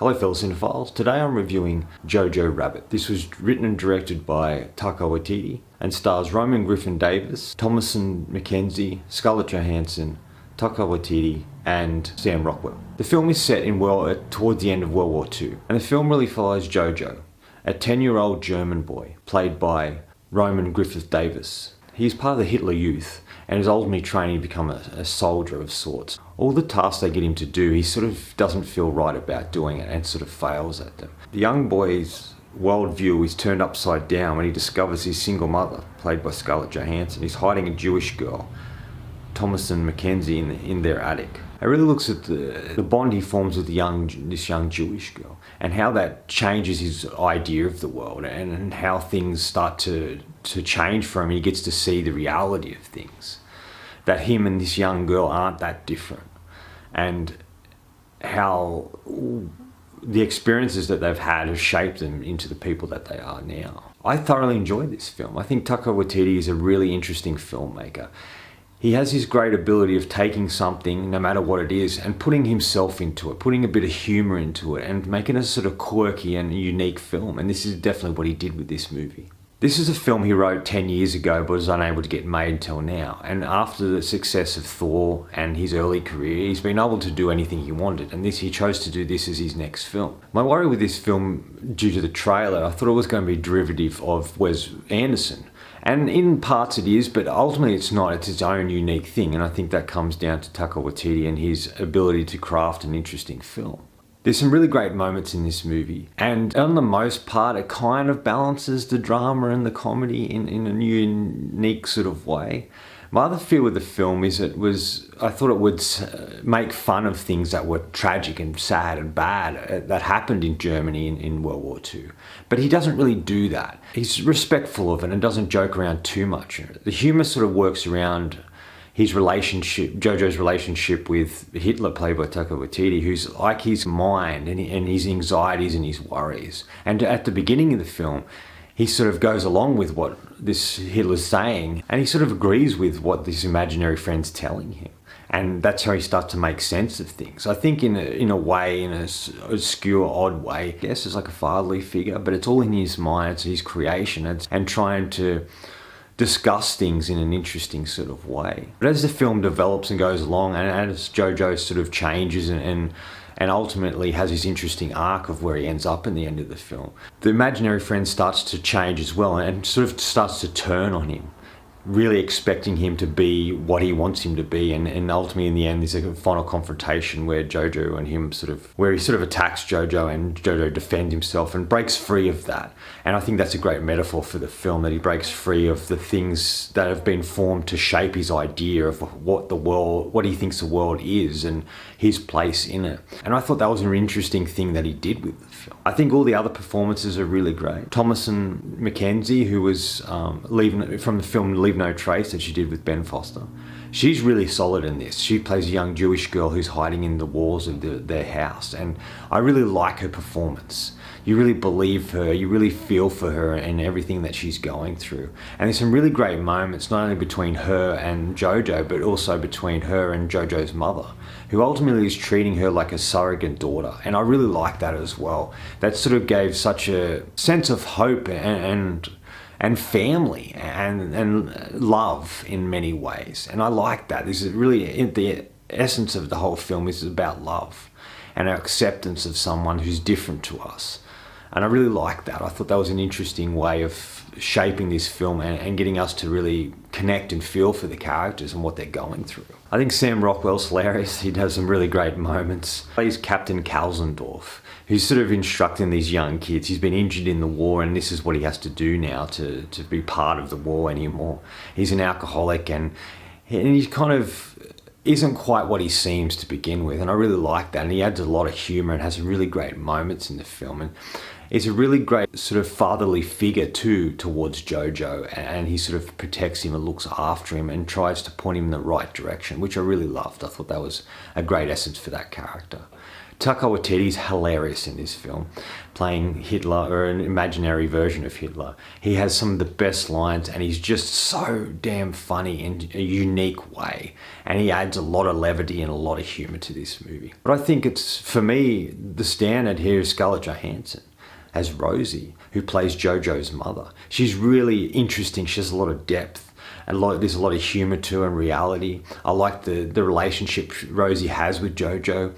Hello fellow cinephiles, today I'm reviewing JoJo Rabbit. This was written and directed by Taika Waititi and stars Roman Griffin Davis, Thomasin McKenzie, Scarlett Johansson, Taika Waititi and Sam Rockwell. The film is set towards the end of World War II, and the film really follows JoJo, a 10-year-old German boy played by Roman Griffith Davis. He is part of the Hitler Youth and is ultimately training to become a soldier of sorts. All the tasks they get him to do, he sort of doesn't feel right about doing it and sort of fails at them. The young boy's worldview is turned upside down when he discovers his single mother, played by Scarlett Johansson, is hiding a Jewish girl, Thomasin McKenzie, in their attic. It really looks at the bond he forms with this young Jewish girl and how that changes his idea of the world and how things start to change for him. He gets to see the reality of things, that him and this young girl aren't that different, and how the experiences that they've had have shaped them into the people that they are now. I thoroughly enjoyed this film. I think Taika Waititi is a really interesting filmmaker. He has his great ability of taking something, no matter what it is, and putting himself into it, putting a bit of humour into it, and making a sort of quirky and unique film. And this is definitely what he did with this movie. This is a film he wrote 10 years ago, but was unable to get made till now. And after the success of Thor and his early career, he's been able to do anything he wanted. And he chose to do this as his next film. My worry with this film, due to the trailer, I thought it was going to be derivative of Wes Anderson. And in parts it is, but ultimately it's not. It's its own unique thing, and I think that comes down to Taika Waititi and his ability to craft an interesting film. There's some really great moments in this movie, and on the most part it kind of balances the drama and the comedy in a unique sort of way. My other fear with the film is I thought it would make fun of things that were tragic and sad and bad that happened in Germany in World War II. But he doesn't really do that. He's respectful of it and doesn't joke around too much. The humour sort of works around his relationship, JoJo's relationship with Hitler, played by Taika Waititi, who's like his mind and his anxieties and his worries. And at the beginning of the film, he sort of goes along with what this Hitler's saying, and he sort of agrees with what this imaginary friend's telling him. And that's how he starts to make sense of things. I think in a way, in an obscure, odd way, I guess it's like a fatherly figure, but it's all in his mind, it's his creation, and trying to discuss things in an interesting sort of way. But as the film develops and goes along, and as JoJo sort of changes and ultimately has his interesting arc of where he ends up in the end of the film, the imaginary friend starts to change as well and sort of starts to turn on him, really expecting him to be what he wants him to be, and ultimately in the end there's a final confrontation where JoJo and him where he sort of attacks JoJo and JoJo defends himself and breaks free of that. And I think that's a great metaphor for the film, that he breaks free of the things that have been formed to shape his idea of what he thinks the world is and his place in it. And I thought that was an interesting thing that he did with the film. I think all the other performances are really great. Thomasin McKenzie, who was from the film Leave No Trace that she did with Ben Foster, she's really solid in this. She plays a young Jewish girl who's hiding in the walls of their house, and I really like her performance. You really believe her, you really feel for her and everything that she's going through. And there's some really great moments, not only between her and JoJo, but also between her and JoJo's mother, who ultimately is treating her like a surrogate daughter. And I really like that as well. That sort of gave such a sense of hope and family and love in many ways. And I like that. This is really, the essence of the whole film is about love and our acceptance of someone who's different to us. And I really like that. I thought that was an interesting way of shaping this film and getting us to really connect and feel for the characters and what they're going through. I think Sam Rockwell's hilarious. He does some really great moments. He plays Captain Kalsendorf, who's sort of instructing these young kids. He's been injured in the war, and this is what he has to do now to be part of the war anymore. He's an alcoholic, and he kind of isn't quite what he seems to begin with, and I really like that. And he adds a lot of humour and has some really great moments in the film. And is a really great sort of fatherly figure too towards JoJo, and he sort of protects him and looks after him and tries to point him in the right direction, which I really loved. I thought that was a great essence for that character. Taika Waititi's hilarious in this film, playing Hitler, or an imaginary version of Hitler. He has some of the best lines, and he's just so damn funny in a unique way. And he adds a lot of levity and a lot of humor to this movie. But I think it's, for me, the standard here is Scarlett Johansson as Rosie, who plays JoJo's mother. She's really interesting. She has a lot of depth. There's a lot of humor to her and reality. I like the relationship Rosie has with JoJo,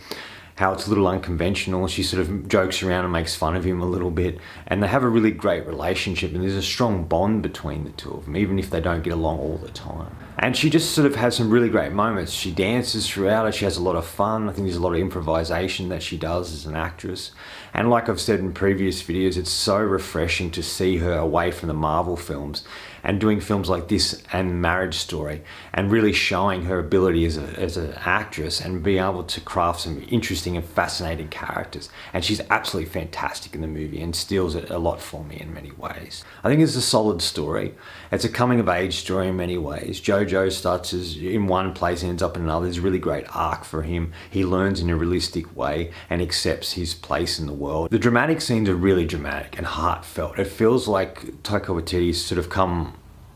how it's a little unconventional. She sort of jokes around and makes fun of him a little bit, and they have a really great relationship, and there's a strong bond between the two of them, even if they don't get along all the time. And she just sort of has some really great moments. She dances throughout it. She has a lot of fun. I think there's a lot of improvisation that she does as an actress. And like I've said in previous videos, it's so refreshing to see her away from the Marvel films and doing films like this and Marriage Story, and really showing her ability as an actress and being able to craft some interesting and fascinating characters. And she's absolutely fantastic in the movie and steals it a lot for me in many ways. I think it's a solid story. It's a coming of age story in many ways. JoJo starts as in one place and ends up in another. There's a really great arc for him. He learns in a realistic way and accepts his place in the world. The dramatic scenes are really dramatic and heartfelt. It feels like Taika Waititi's sort of come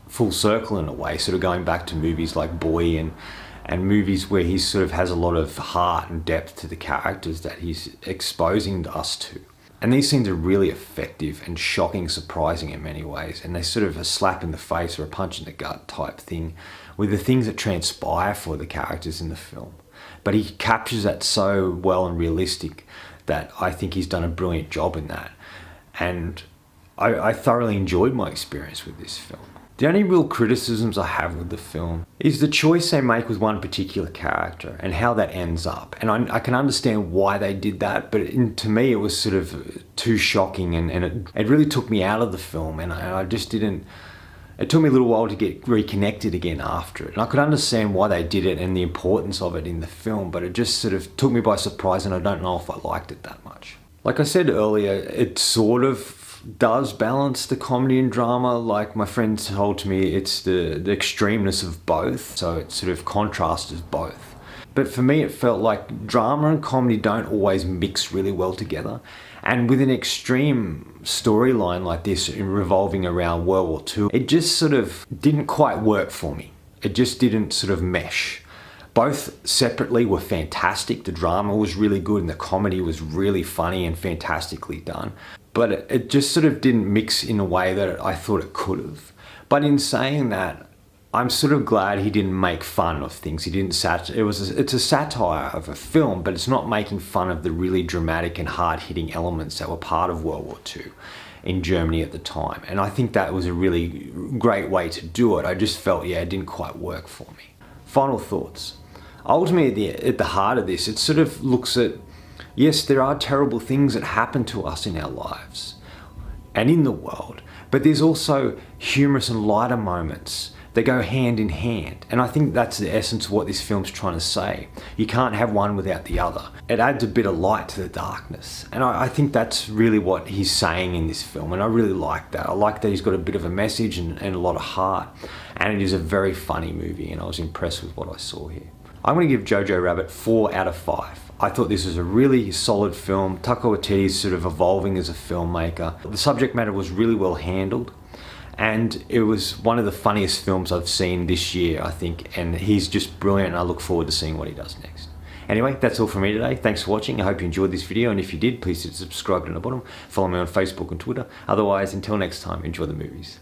full circle in a way, sort of going back to movies like Boy and movies where he sort of has a lot of heart and depth to the characters that he's exposing us to. And these scenes are really effective and shocking, surprising in many ways, and they sort of a slap in the face or a punch in the gut type thing with the things that transpire for the characters in the film. But he captures that so well and realistic that I think he's done a brilliant job in that. And I thoroughly enjoyed my experience with this film. The only real criticisms I have with the film is the choice they make with one particular character and how that ends up. And I can understand why they did that, but to me it was sort of too shocking, and it really took me out of the film, and I just didn't... It took me a little while to get reconnected again after it. And I could understand why they did it and the importance of it in the film, but it just sort of took me by surprise, and I don't know if I liked it that much. Like I said earlier, it sort of does balance the comedy and drama. Like my friend told me, it's the extremeness of both, so it sort of contrasts both. But for me it felt like drama and comedy don't always mix really well together, and with an extreme storyline like this revolving around World War II, it just sort of didn't quite work for me. It just didn't sort of mesh. Both separately were fantastic. The drama was really good and the comedy was really funny and fantastically done. But it just sort of didn't mix in a way that I thought it could have. But in saying that, I'm sort of glad he didn't make fun of things. He didn't it's a satire of a film, but it's not making fun of the really dramatic and hard-hitting elements that were part of World War II in Germany at the time. And I think that was a really great way to do it. I just felt, yeah, it didn't quite work for me. Final thoughts. Ultimately, at the heart of this, it sort of looks at, yes, there are terrible things that happen to us in our lives and in the world, but there's also humorous and lighter moments that go hand in hand. And I think that's the essence of what this film's trying to say. You can't have one without the other. It adds a bit of light to the darkness. And I think that's really what he's saying in this film. And I really like that. I like that he's got a bit of a message and a lot of heart. And it is a very funny movie, and I was impressed with what I saw here. I'm going to give Jojo Rabbit 4 out of 5. I thought this was a really solid film. Taika Waititi is sort of evolving as a filmmaker. The subject matter was really well handled, and it was one of the funniest films I've seen this year, I think, and he's just brilliant, and I look forward to seeing what he does next. Anyway, that's all from me today. Thanks for watching. I hope you enjoyed this video, and if you did, please hit subscribe down the bottom. Follow me on Facebook and Twitter. Otherwise, until next time, enjoy the movies.